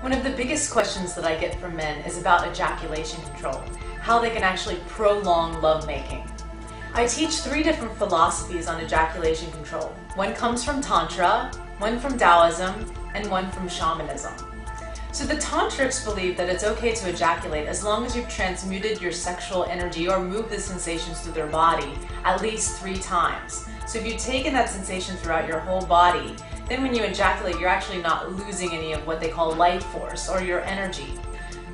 One of the biggest questions that I get from men is about ejaculation control, how they can actually prolong lovemaking. I teach 3 different philosophies on ejaculation control. One comes from Tantra, one from Taoism, and one from shamanism. So the Tantrics believe that it's okay to ejaculate as long as you've transmuted your sexual energy or moved the sensations through their body at least 3 times. So if you've taken that sensation throughout your whole body, then when you ejaculate, you're actually not losing any of what they call life force or your energy.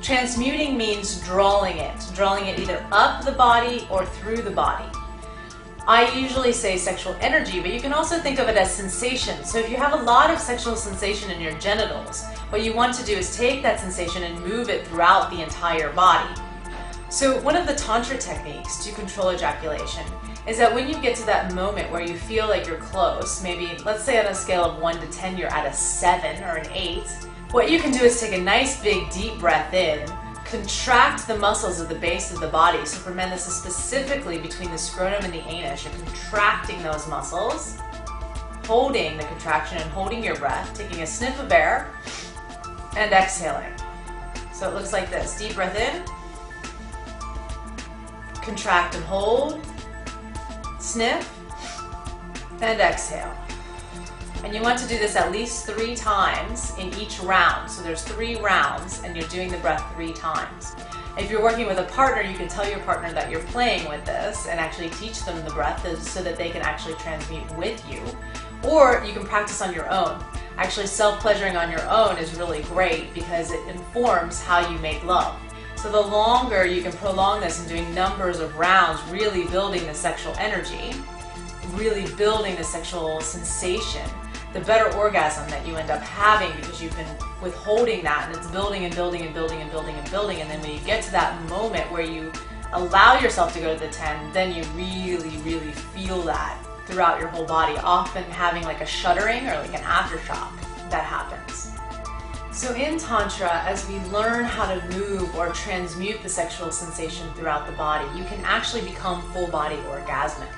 Transmuting means drawing it either up the body or through the body. I usually say sexual energy, but you can also think of it as sensation. So if you have a lot of sexual sensation in your genitals, what you want to do is take that sensation and move it throughout the entire body. So one of the Tantra techniques to control ejaculation is that when you get to that moment where you feel like you're close, maybe let's say on a scale of 1 to 10 you're at a 7 or an 8, what you can do is take a nice big deep breath in, contract the muscles at the base of the body. So for men, this is specifically between the scrotum and the anus. You're contracting those muscles, holding the contraction and holding your breath, taking a sniff of air, and exhaling. So it looks like this. Deep breath in, contract and hold, sniff, and exhale. And you want to do this at least 3 times in each round. So there's 3 rounds and you're doing the breath 3 times. If you're working with a partner, you can tell your partner that you're playing with this and actually teach them the breath so that they can actually transmute with you. Or you can practice on your own. Actually, self-pleasuring on your own is really great because it informs how you make love. So the longer you can prolong this and doing numbers of rounds, really building the sexual energy, really building the sexual sensation, the better orgasm that you end up having because you've been withholding that and it's building and building and building and building and building, and then when you get to that moment where you allow yourself to go to the 10, then you really feel that throughout your whole body, often having like a shuddering or like an aftershock that happens. So in Tantra, as we learn how to move or transmute the sexual sensation throughout the body, you can actually become full body orgasmic.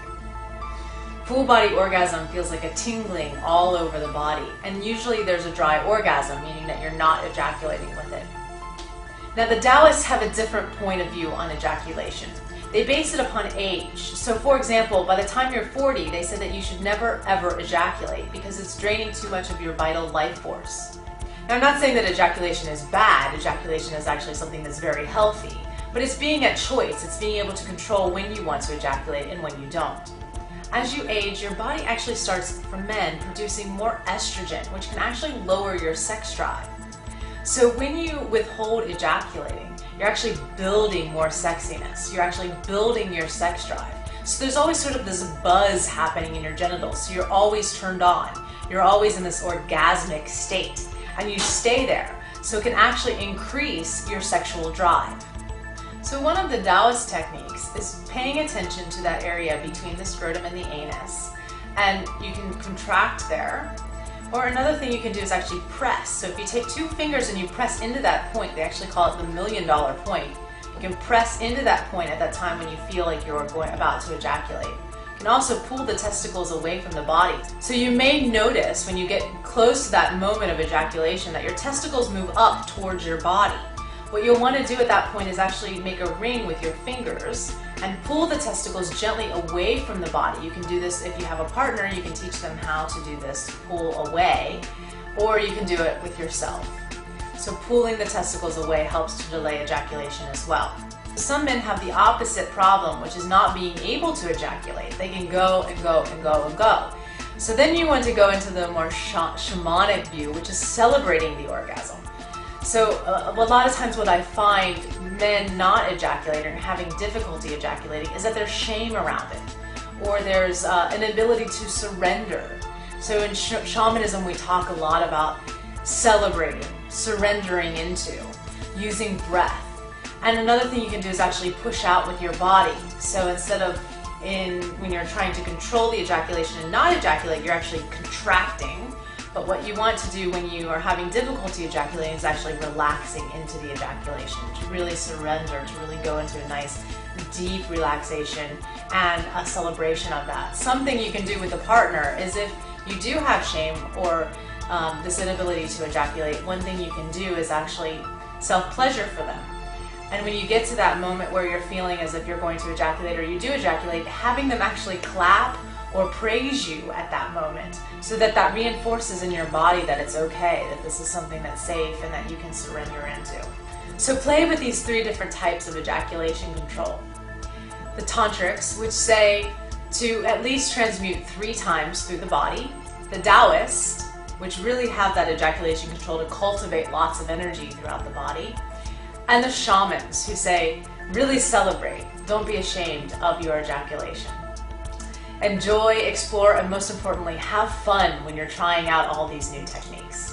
Full body orgasm feels like a tingling all over the body, and usually there's a dry orgasm, meaning that you're not ejaculating with it. Now the Taoists have a different point of view on ejaculation. They base it upon age. So for example, by the time you're 40, they said that you should never ever ejaculate because it's draining too much of your vital life force. Now I'm not saying that ejaculation is bad. Ejaculation is actually something that's very healthy, but it's being at choice. It's being able to control when you want to ejaculate and when you don't. As you age, your body actually starts, for men, producing more estrogen, which can actually lower your sex drive. So when you withhold ejaculating, you're actually building more sexiness. You're actually building your sex drive. So there's always sort of this buzz happening in your genitals. So you're always turned on. You're always in this orgasmic state, and you stay there. So it can actually increase your sexual drive. So one of the Taoist techniques is paying attention to that area between the scrotum and the anus, and you can contract there. Or another thing you can do is actually press. So if you take 2 fingers and you press into that point, they actually call it the $1 million point. You can press into that point at that time when you feel like you're about to ejaculate. You can also pull the testicles away from the body. So you may notice when you get close to that moment of ejaculation that your testicles move up towards your body. What you'll want to do at that point is actually make a ring with your fingers and pull the testicles gently away from the body. You can do this if you have a partner. You can teach them how to do this, pull away, or you can do it with yourself. So pulling the testicles away helps to delay ejaculation as well. Some men have the opposite problem, which is not being able to ejaculate. They can go and go and go and go. So then you want to go into the more shamanic view, which is celebrating the orgasm. So a lot of times what I find men not ejaculating or having difficulty ejaculating is that there's shame around it, or there's an ability to surrender. So in shamanism we talk a lot about celebrating, surrendering into, using breath. And another thing you can do is actually push out with your body. So instead of when you're trying to control the ejaculation and not ejaculate, you're actually contracting. But what you want to do when you are having difficulty ejaculating is actually relaxing into the ejaculation, to really surrender, to really go into a nice deep relaxation and a celebration of that. Something you can do with a partner is if you do have shame or this inability to ejaculate, one thing you can do is actually self-pleasure for them. And when you get to that moment where you're feeling as if you're going to ejaculate or you do ejaculate, having them actually clap or praise you at that moment, so that that reinforces in your body that it's okay, that this is something that's safe and that you can surrender into. So play with these 3 different types of ejaculation control. The tantrics, which say to at least transmute 3 times through the body. The Taoists, which really have that ejaculation control to cultivate lots of energy throughout the body. And the shamans, who say, really celebrate, don't be ashamed of your ejaculation. Enjoy, explore, and most importantly, have fun when you're trying out all these new techniques.